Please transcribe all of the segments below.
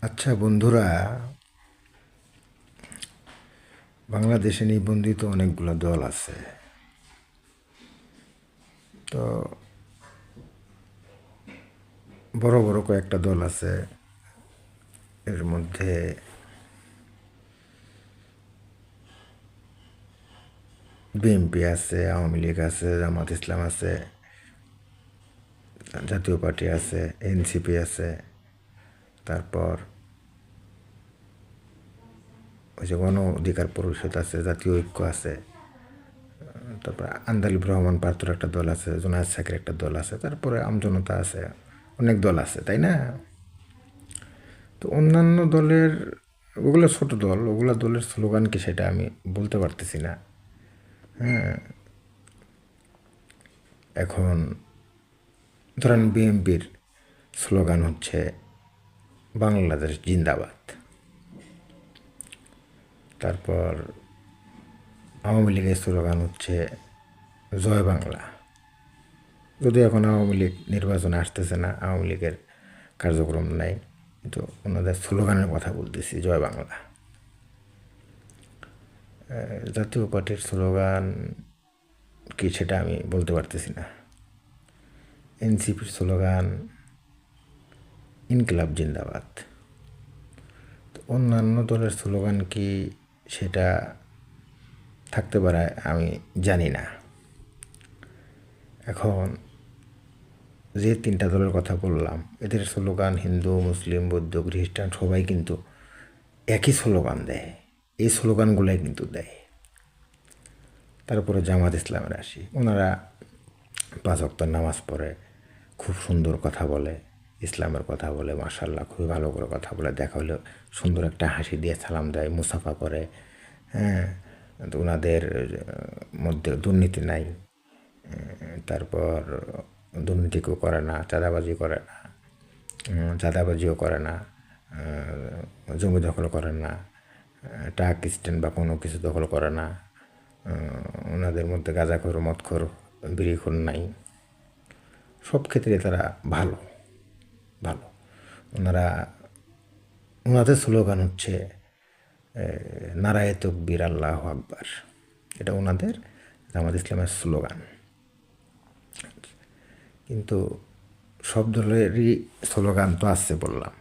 আচ্ছা বন্ধুরা, বাংলাদেশে নিবন্ধিত অনেকগুলো দল আছে। তো বড় বড় কয়েকটা দল আছে। এর মধ্যে বিএনপি আছে, আওয়ামী লীগ আছে, জামাত ইসলাম আছে, জাতীয় পার্টি আছে, এনসিপি আছে, তারপর ওই যে গণ অধিকার পরিষদ আছে, জাতীয় ঐক্য আছে, তারপর আন্দালিব রহমান পার্থর একটা দল আছে, জোনায়েদ সাকির একটা দল আছে, তারপরে আমজনতা আছে, অনেক দল আছে, তাই না? তো অন্যান্য দলের ওগুলো ছোট দল, ওগুলো দলের স্লোগান কি সেটা আমি বলতে পারতেছি না। এখন ধরেন বিএনপির স্লোগান হচ্ছে বাংলাদেশ জিন্দাবাদ। তারপর আওয়ামী লীগের স্লোগান হচ্ছে জয় বাংলা। যদি এখন আওয়ামী লীগ নির্বাচনে আসতেছে না, আওয়ামী লীগের কার্যক্রম নাই, কিন্তু ওনাদের স্লোগানের কথা বলতেছি, জয় বাংলা। জাতীয় পার্টির স্লোগান কি সেটা আমি বলতে পারতেছি না। এনসিপির স্লোগান ইনকিলাব জিন্দাবাদ। অন্যান্য দলের স্লোগান কি সেটা থাকতে পারে আমি জানি না। এখন যে তিনটা দলের কথা বললাম, এদের স্লোগান হিন্দু, মুসলিম, বৌদ্ধ, খ্রিস্টান সবাই কিন্তু একই স্লোগান দেয়। এই স্লোগানগুলাই কিন্তু দেয়। তারপরে জামাত ইসলামের আসি, ওনারা 5 ওয়াক্ত নামাজ পড়ে, খুব সুন্দর কথা বলে, ইসলামের কথা বলে, মাশাল্লাহ খুবই ভালো করে কথা বলে, দেখা হলে সুন্দর একটা হাসি দিয়ে সালাম দেয়, মুসাফা করে। হ্যাঁ, তো ওনাদের মধ্যে দুর্নীতি নাই। তারপর দুর্নীতি কেউ করে না, চাঁদাবাজি করে না, চাঁদাবাজিও করে না, জমি দখল করে না, ট্রাক স্ট্যান্ড বা কোনো কিছু দখল করে না। ওনাদের মধ্যে গাঁজাখোর, মদখোর, বিড়িখোর নাই। সব ক্ষেত্রে তারা ভালো ভালো। ওনারা ওনাদের স্লোগান হচ্ছে নারায়ে তকবীর আল্লাহু আকবার। এটা ওনাদের জামাত ইসলামের স্লোগান। কিন্তু সব দলেরই স্লোগান তো আছে বললাম।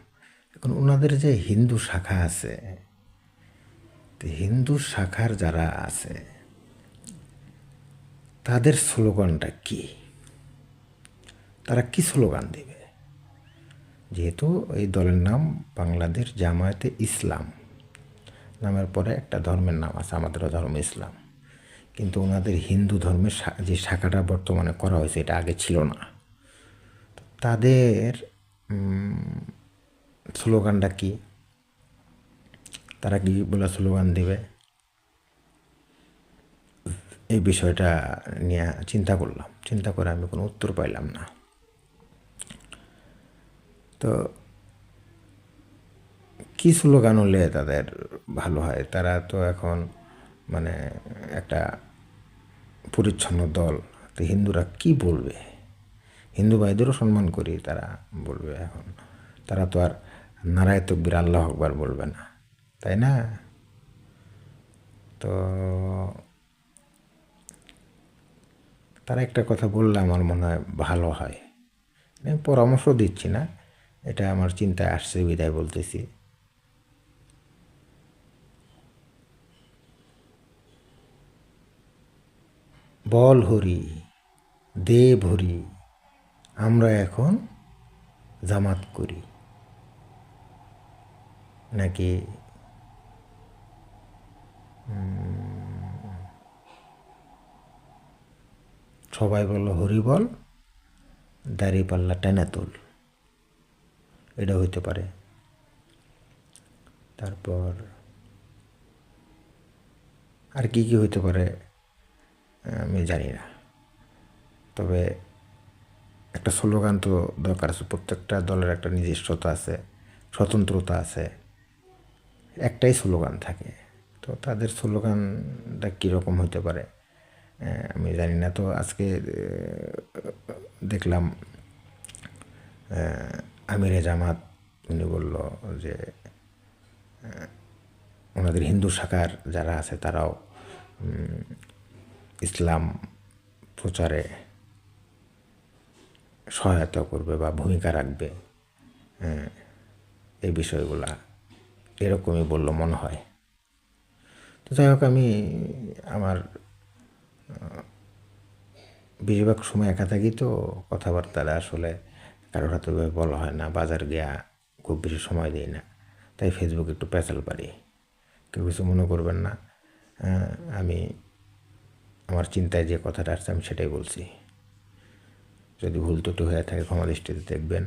এখন ওনাদের যে হিন্দু শাখা আছে, তো হিন্দু শাখার যারা আছে তাদের স্লোগানটা কি? তারা কি স্লোগান দেবে? যেহেতু এই দলের নাম বাংলাদেশ জামায়াতে ইসলাম, নামের পরে একটা ধর্মের নাম আছে, আমাদেরও ধর্ম ইসলাম। কিন্তু ওনাদের হিন্দু ধর্মের যে শাখাটা বর্তমানে করা হয়েছে, এটা আগে ছিল না। তাদের স্লোগানটা কি? তারা কি বলে স্লোগান দেবে? এই বিষয়টা নিয়ে চিন্তা করলাম, চিন্তা করে আমি কোনো উত্তর পাইলাম না। তো কী স্লোগান হলে তাদের ভালো হয়? তারা তো এখন মানে একটা পরিচ্ছন্ন দল, তো হিন্দুরা কি বলবে? হিন্দু ভাইদেরও সম্মান করি, তারা বলবে এখন, তারা তো আর নারায়ে তকবীর আল্লাহু আকবার বলবে না, তাই না? তো তারা একটা কথা বললে আমার মনে হয় ভালো হয়। আমি পরামর্শ দিচ্ছি না, এটা আমার চিন্তায় আসছে বিদায় বলতেছি। বল হরি, দে ভরি, আমরা এখন জামাত করি, নাকি সবাই বলল হরি বল, দাঁড়িয়ে পাল্লা টেনে তোল, এটা হইতে পারে। তারপর আর কি কি হইতে পারে আমি জানি না। তবে একটা স্লোগান তো দরকার আছে, প্রত্যেকটা দলের একটা নিজস্বতা আছে, স্বতন্ত্রতা আছে, একটাই স্লোগান থাকে। তো তাদের স্লোগানটা কীরকম হতে পারে আমি জানি না। তো আজকে দেখলাম আমিরে জামাত উনি বলল যে ওনাদের হিন্দু শাখার যারা আছে তারাও ইসলাম প্রচারে সহায়তা করবে বা ভূমিকা রাখবে, এই বিষয়গুলা এরকমই বলল মনে হয়। তো যাই হোক, আমি আমার বেশিরভাগ সময় একা থাকি, তো কথাবার্তাটা আসলে কারোর হাতে বলা হয় না, বাজার গিয়া খুব বেশি সময় দিই না, তাই ফেসবুকে একটু পেঁচাল পারি। কেউ কিছু মনে করবেন না, আমি আমার চিন্তায় যে কথাটা আসছে আমি সেটাই বলছি। যদি ভুল ত্রুটি হয়ে থাকে ক্ষমা দৃষ্টিতে দেখবেন।